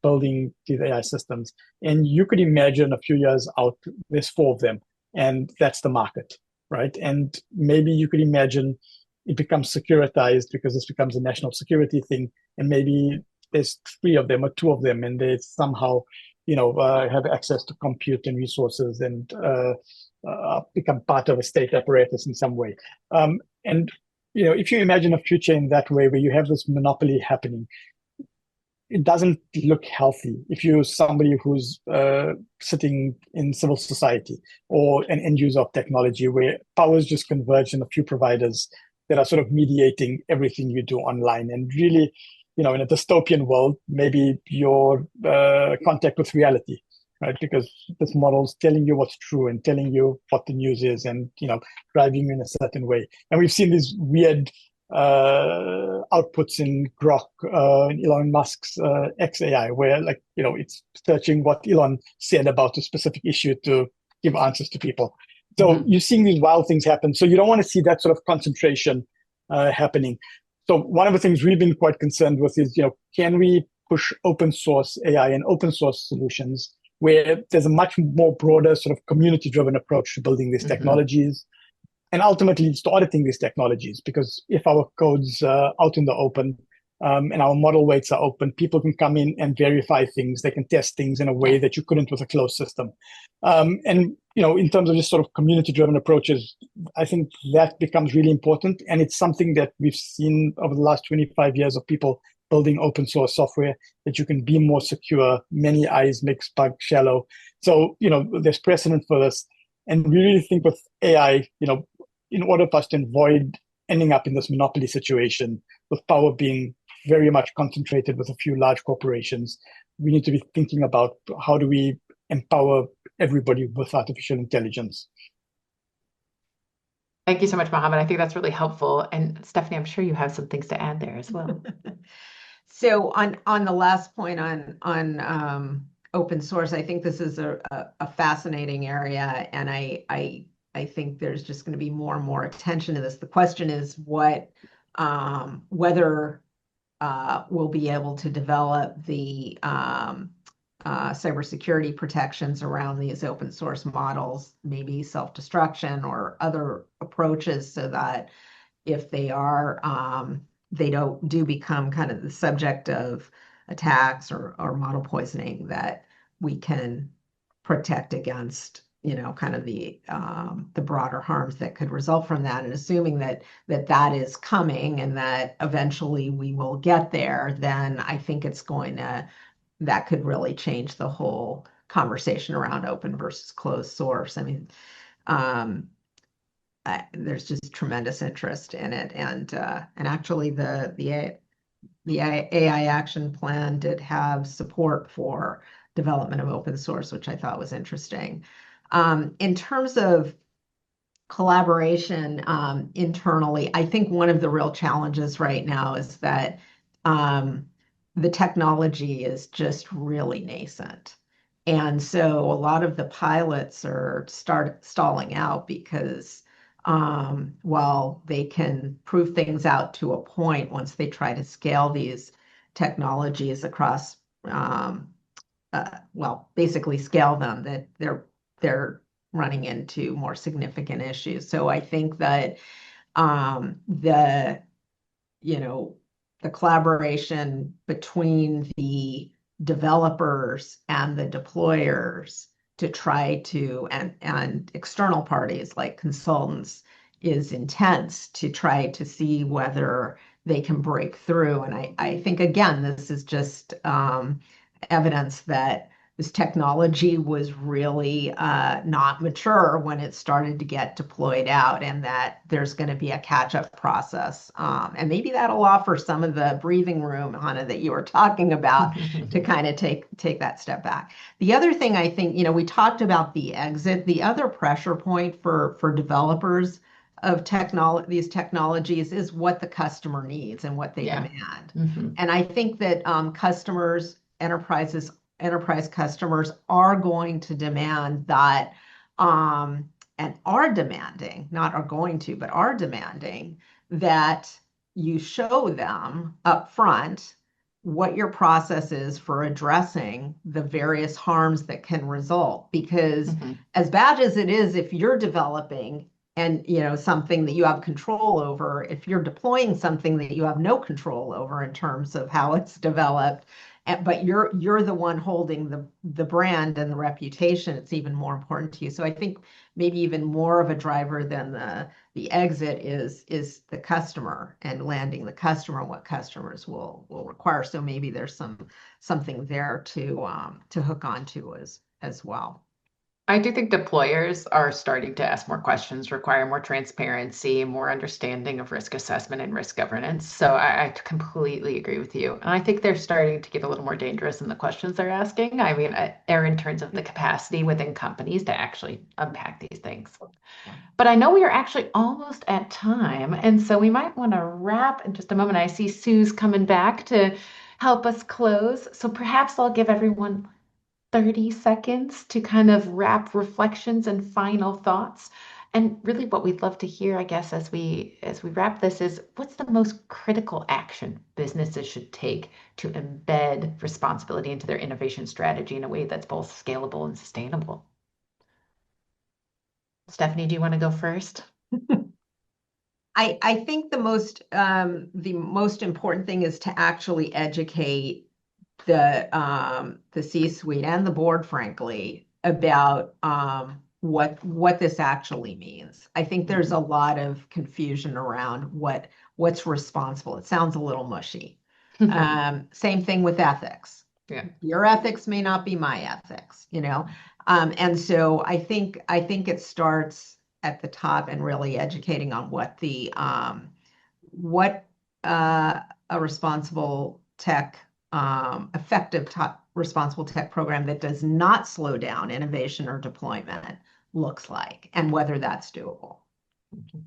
building these AI systems. And you could imagine a few years out, there's 4 of them, and that's the market, right? And maybe you could imagine it becomes securitized because this becomes a national security thing, and maybe there's 3 of them or 2 of them, and they somehow, have access to compute and resources and become part of a state apparatus in some way. And if you imagine a future in that way, where you have this monopoly happening, it doesn't look healthy if you're somebody who's sitting in civil society or an end user of technology, where powers just converge in a few providers that are sort of mediating everything you do online. And really, in a dystopian world, maybe your contact with reality, right? Because this model's telling you what's true and telling you what the news is and, driving you in a certain way. And we've seen these weird outputs in Grok, in Elon Musk's XAI, where it's searching what Elon said about a specific issue to give answers to people. So you're seeing these wild things happen. So you don't want to see that sort of concentration happening. So one of the things we've been quite concerned with is, can we push open source AI and open source solutions where there's a much more broader sort of community-driven approach to building these technologies, and ultimately it's to auditing these technologies, because if our code's out in the open and our model weights are open, people can come in and verify things. They can test things in a way that you couldn't with a closed system. And, in terms of just sort of community-driven approaches, I think that becomes really important. And it's something that we've seen over the last 25 years of people building open source software, that you can be more secure, many eyes makes bug shallow. So, there's precedent for this. And we really think with AI, in order for us to avoid ending up in this monopoly situation with power being very much concentrated with a few large corporations, we need to be thinking about how do we empower everybody with artificial intelligence. Thank you so much, Mohamed. I think that's really helpful. And Stephanie, I'm sure you have some things to add there as well. So on the last point on open source, I think this is a fascinating area, and I think there's just going to be more and more attention to this. The question is whether we'll be able to develop the cybersecurity protections around these open source models, maybe self-destruction or other approaches, so that if they do become kind of the subject of attacks or model poisoning, that we can protect against kind of the broader harms that could result from that, and assuming that is coming and that eventually we will get there, then I think that could really change the whole conversation around open versus closed source. I mean, um, there's just tremendous interest in it, and actually the AI action plan did have support for development of open source, which I thought was interesting. In terms of collaboration internally, I think one of the real challenges right now is that the technology is just really nascent. And so a lot of the pilots are stalling out because while they can prove things out to a point, once they try to scale these technologies across, basically scale them, that they're running into more significant issues. So I think that the the collaboration between the developers and the deployers to try to and external parties like consultants is intense to try to see whether they can break through. And I think again, this is just evidence that this technology was really not mature when it started to get deployed out, and that there's going to be a catch-up process. And maybe that'll offer some of the breathing room, Hannah, that you were talking about to kind of take that step back. The other thing I think, we talked about the exit. The other pressure point for developers of these technologies is what the customer needs and what they demand. And I think that enterprise customers are going to demand that, and are demanding, not are going to, but are demanding that you show them up front what your process is for addressing the various harms that can result. Because as bad as it is, if you're developing and something that you have control over, if you're deploying something that you have no control over in terms of how it's developed, but you're the one holding the brand and the reputation, it's even more important to you. So I think maybe even more of a driver than the exit is the customer and landing the customer and what customers will require. So maybe there's something there to hook onto as well. I do think deployers are starting to ask more questions, require more transparency, more understanding of risk assessment and risk governance. So I completely agree with you. And I think they're starting to get a little more dangerous in the questions they're asking. I mean, they're in terms of the capacity within companies to actually unpack these things. But I know we are actually almost at time. And so we might want to wrap in just a moment. I see Sue's coming back to help us close. So perhaps I'll give everyone 30 seconds to kind of wrap reflections and final thoughts. And really what we'd love to hear, I guess, as we wrap this is, what's the most critical action businesses should take to embed responsibility into their innovation strategy in a way that's both scalable and sustainable? Stephanie, do you want to go first? I think the most important thing is to actually educate the C-suite and the board, frankly, about what this actually means. I think there's a lot of confusion around what's responsible. It sounds a little mushy. Same thing with ethics. Yeah. Your ethics may not be my ethics, and so I think it starts at the top and really educating on what a responsible tech, effective responsible tech program that does not slow down innovation or deployment looks like, and whether that's doable. And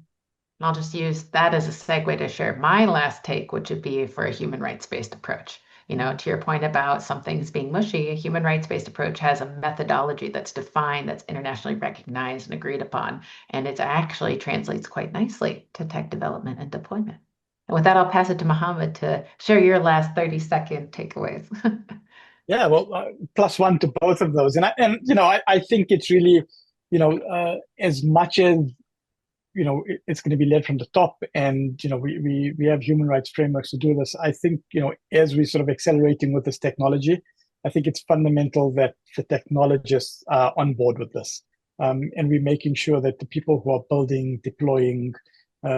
I'll just use that as a segue to share my last take, which would be for a human rights-based approach. To your point about some things being mushy, a human rights-based approach has a methodology that's defined, that's internationally recognized and agreed upon, and it actually translates quite nicely to tech development and deployment. And with that, I'll pass it to Mohamed to share your last 30-second takeaways. Yeah, well, +1 to both of those, and I think it's really, as much as it's going to be led from the top, and we have human rights frameworks to do this. I think as we're sort of accelerating with this technology, I think it's fundamental that the technologists are on board with this. And we're making sure that the people who are building, deploying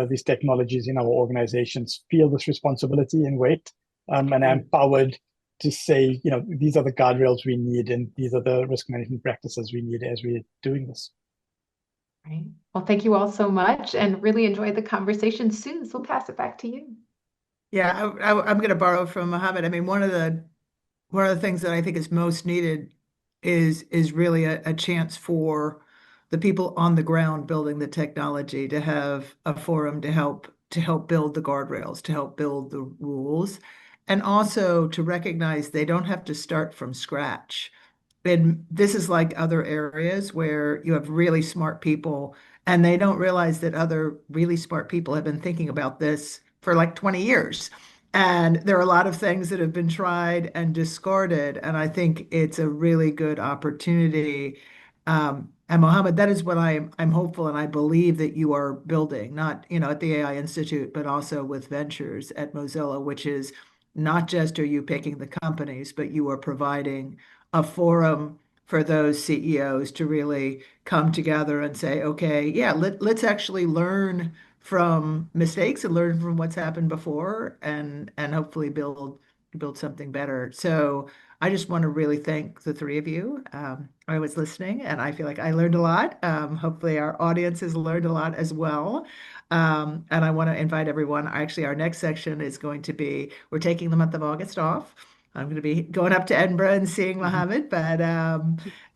these technologies in our organizations feel this responsibility and weight, and are empowered to say, these are the guardrails we need, and these are the risk management practices we need as we're doing this. Right. Well, thank you all so much, and really enjoyed the conversation. Suze, we'll pass it back to you. Yeah, I'm going to borrow from Mohamed. I mean, one of the things that I think is most needed is really a chance for the people on the ground building the technology to have a forum to help build the guardrails, to help build the rules, and also to recognize they don't have to start from scratch. And this is like other areas where you have really smart people and they don't realize that other really smart people have been thinking about this for like 20 years. And there are a lot of things that have been tried and discarded. And I think it's a really good opportunity. And Mohammed, that is what I'm hopeful and I believe that you are building, not, at the AI Institute, but also with Ventures at Mozilla, which is not just are you picking the companies, but you are providing a forum for those CEOs to really come together and say, okay, yeah, let's actually learn from mistakes and learn from what's happened before and hopefully build something better. So I just want to really thank the three of you. I was listening and I feel like I learned a lot. Hopefully our audience has learned a lot as well. And I want to invite everyone. Actually, our next section is going to be, we're taking the month of August off. I'm going to be going up to Edinburgh and seeing Mohammed, but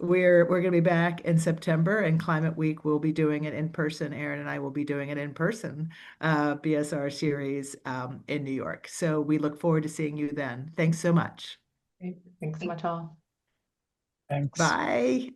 we're going to be back in September, and Climate Week will be doing it in person. Aaron and I will be doing it in person, BSR series in New York. So we look forward to seeing you then. Thanks so much. Thanks so much, all. Thanks. Bye.